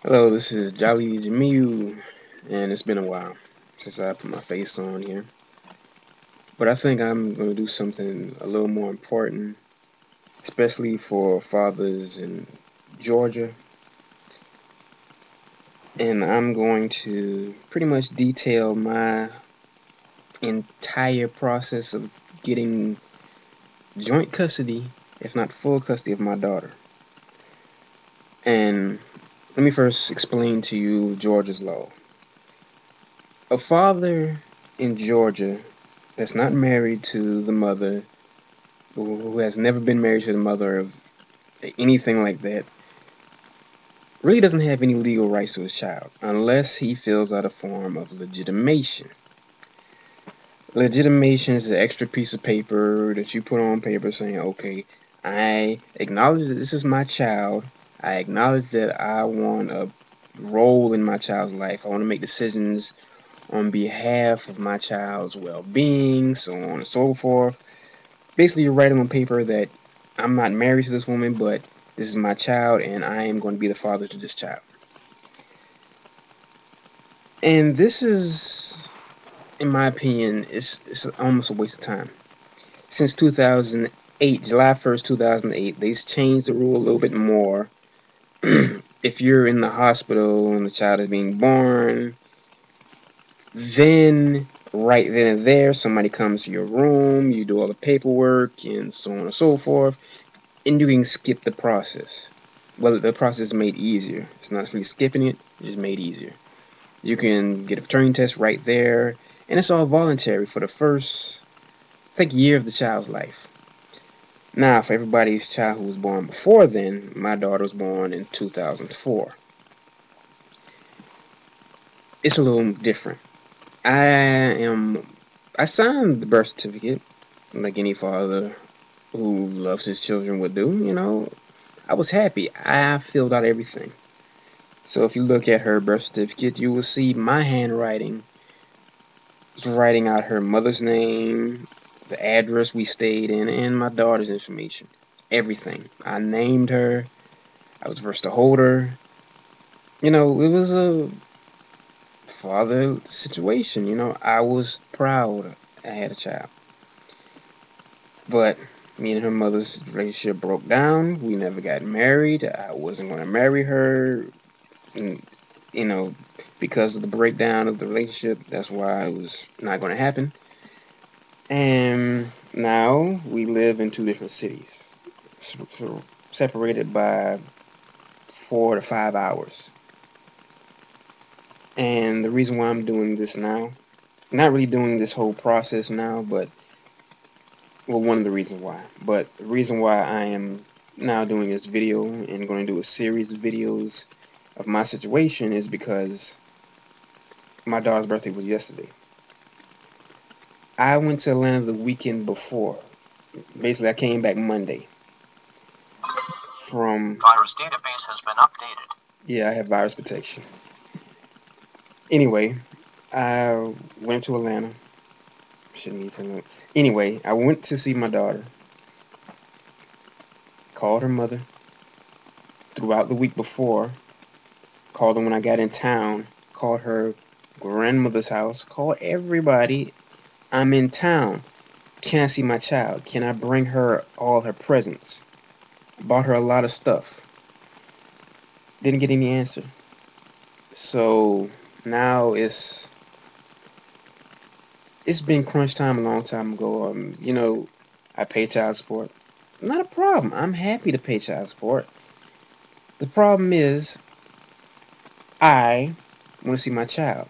Hello, this is Jolly Jamiu, and it's been a while since I put my face on here. But I think I'm going to do something a little more important, especially for fathers in Georgia. And I'm going to pretty much detail my entire process of getting joint custody, if not full custody, of my daughter. And let me first explain to you Georgia's law. A father in Georgia that's not married to the mother, who has never been married to the mother of anything like that, really doesn't have any legal rights to his child unless he fills out a form of legitimation. Legitimation is an extra piece of paper that you put on paper saying, okay, I acknowledge that this is my child. I acknowledge that I want a role in my child's life. I want to make decisions on behalf of my child's well being, so on and so forth. Basically, you're writing on paper that I'm not married to this woman, but this is my child, and I am going to be the father to this child. And this is, in my opinion, it's almost a waste of time. Since 2008, July 1st, 2008, they've changed the rule a little bit more. If you're in the hospital and the child is being born, then right then and there, somebody comes to your room, you do all the paperwork, and so on and so forth, and you can skip the process. Well, the process is made easier. It's not really skipping it, it's just made easier. You can get a paternity test right there, and it's all voluntary for the first, I think, year of the child's life. Now, for everybody's child who was born before then, my daughter was born in 2004. It's a little different. I am. I signed the birth certificate like any father who loves his children would do. I was happy. I filled out everything. So if you look at her birth certificate, you will see my handwriting writing out her mother's name, the address we stayed in, and my daughter's information. Everything. I named her. I was first to hold her. It was a father situation. I was proud I had a child. But me and her mother's relationship broke down. We never got married. I wasn't going to marry her. And, you know, because of the breakdown of the relationship, that's why it was not going to happen. And now we live in two different cities, so separated by 4 to 5 hours. And the reason why I'm doing this now, not really doing this whole process now, but, well, one of the reasons why, but the reason why I am now doing this video and going to do a series of videos of my situation is because my daughter's birthday was yesterday. I went to Atlanta the weekend before. Basically, I came back Monday from. Virus database has been updated. Yeah, I have virus protection. Anyway, I went to Atlanta. Shouldn't need to. Anyway, I went to see my daughter. Called her mother throughout the week before. Called her when I got in town. Called her grandmother's house. Called everybody. I'm in town. Can I see my child? Can I bring her all her presents? Bought her a lot of stuff. Didn't get any answer. So now it's been crunch time a long time ago. I pay child support. Not a problem. I'm happy to pay child support. The problem is I want to see my child.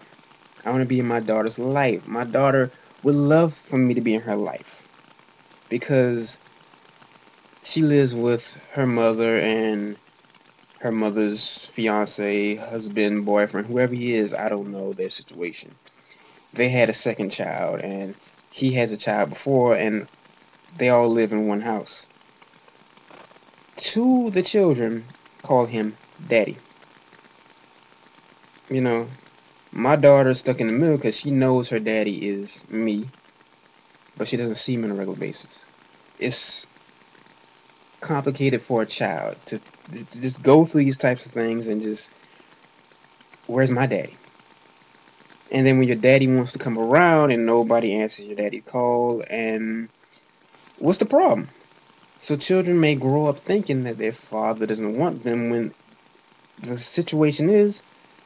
I want to be in my daughter's life. My daughter would love for me to be in her life because she lives with her mother and her mother's fiance, husband, boyfriend, whoever he is. I don't know their situation. They had a second child and he has a child before, and they all live in one house. Two of the children call him daddy. You know, my daughter's stuck in the middle because she knows her daddy is me, but she doesn't see him on a regular basis. It's complicated for a child to just go through these types of things and just where's my daddy? And then when your daddy wants to come around and nobody answers your daddy call, and what's the problem? So children may grow up thinking that their father doesn't want them when the situation is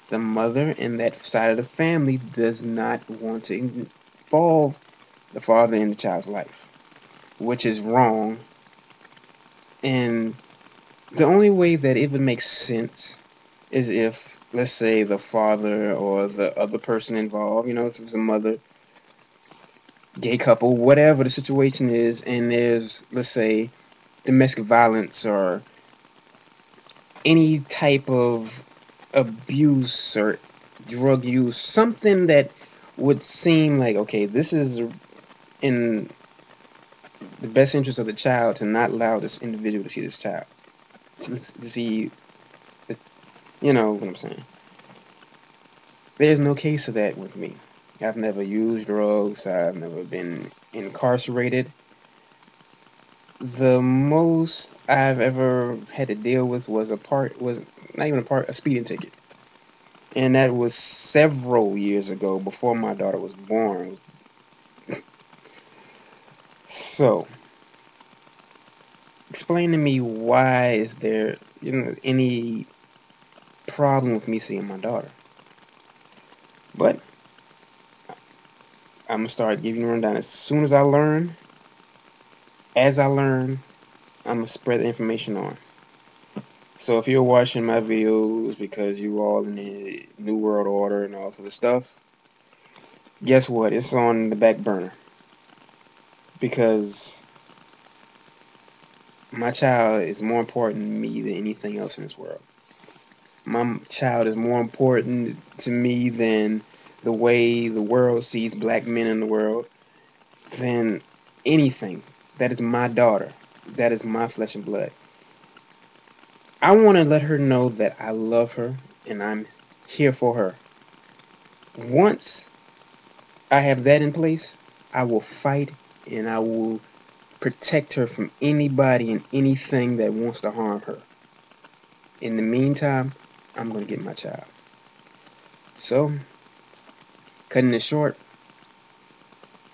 the mother in that side of the family does not want to involve the father in the child's life, which is wrong. And the only way that it would make sense is if, let's say, the father or the other person involved, if it's a mother, gay couple, whatever the situation is, and there's, let's say, domestic violence or any type of abuse or drug use, something that would seem like, okay, this is in the best interest of the child to not allow this individual to see this child, to see, you know what I'm saying. There's no case of that with me. I've never used drugs. I've never been incarcerated. The most I've ever had to deal with was not even a speeding ticket. And that was several years ago before my daughter was born. So, explain to me, why is there, any problem with me seeing my daughter? But I'm gonna start giving you a rundown as soon as I learn. As I learn, I'm gonna spread the information on. So if you're watching my videos because you all in the New World Order and all sort of stuff, guess what? It's on the back burner because my child is more important to me than anything else in this world. My child is more important to me than the way the world sees black men in the world, than anything. That is my daughter. That is my flesh and blood. I want to let her know that I love her and I'm here for her. Once I have that in place, I will fight and I will protect her from anybody and anything that wants to harm her. In the meantime, I'm going to get my child. So, cutting it short,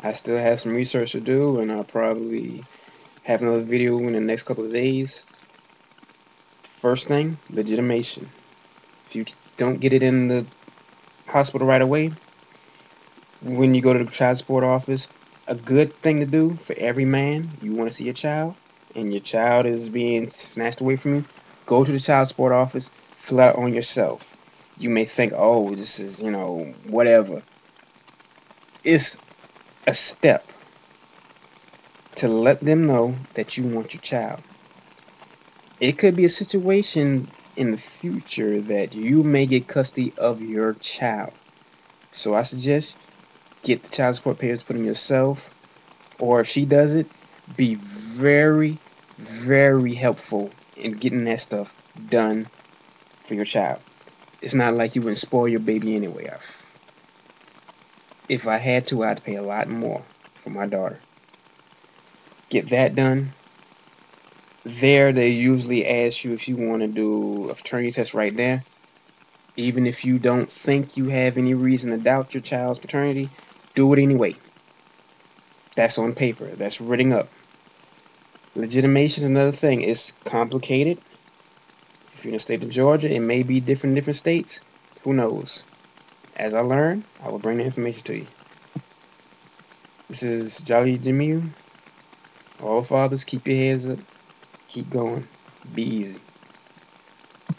I still have some research to do, and I'll probably have another video in the next couple of days. First thing, legitimation. If you don't get it in the hospital right away, when you go to the child support office, a good thing to do for every man, you want to see a child, and your child is being snatched away from you, go to the child support office, fill out on yourself. You may think, oh, this is, whatever. It's a step to let them know that you want your child. It could be a situation in the future that you may get custody of your child. So I suggest get the child support papers put on yourself, or if she does it, be very, very helpful in getting that stuff done for your child. It's not like you wouldn't spoil your baby anyway. If I had to, I'd pay a lot more for my daughter. Get that done. There, they usually ask you if you want to do a paternity test right there. Even if you don't think you have any reason to doubt your child's paternity, do it anyway. That's on paper. That's written up. Legitimation is another thing. It's complicated. If you're in the state of Georgia, it may be different in different states. Who knows? As I learn, I will bring the information to you. This is Jolly Jimmy. All fathers, keep your heads up. Keep going. Be easy.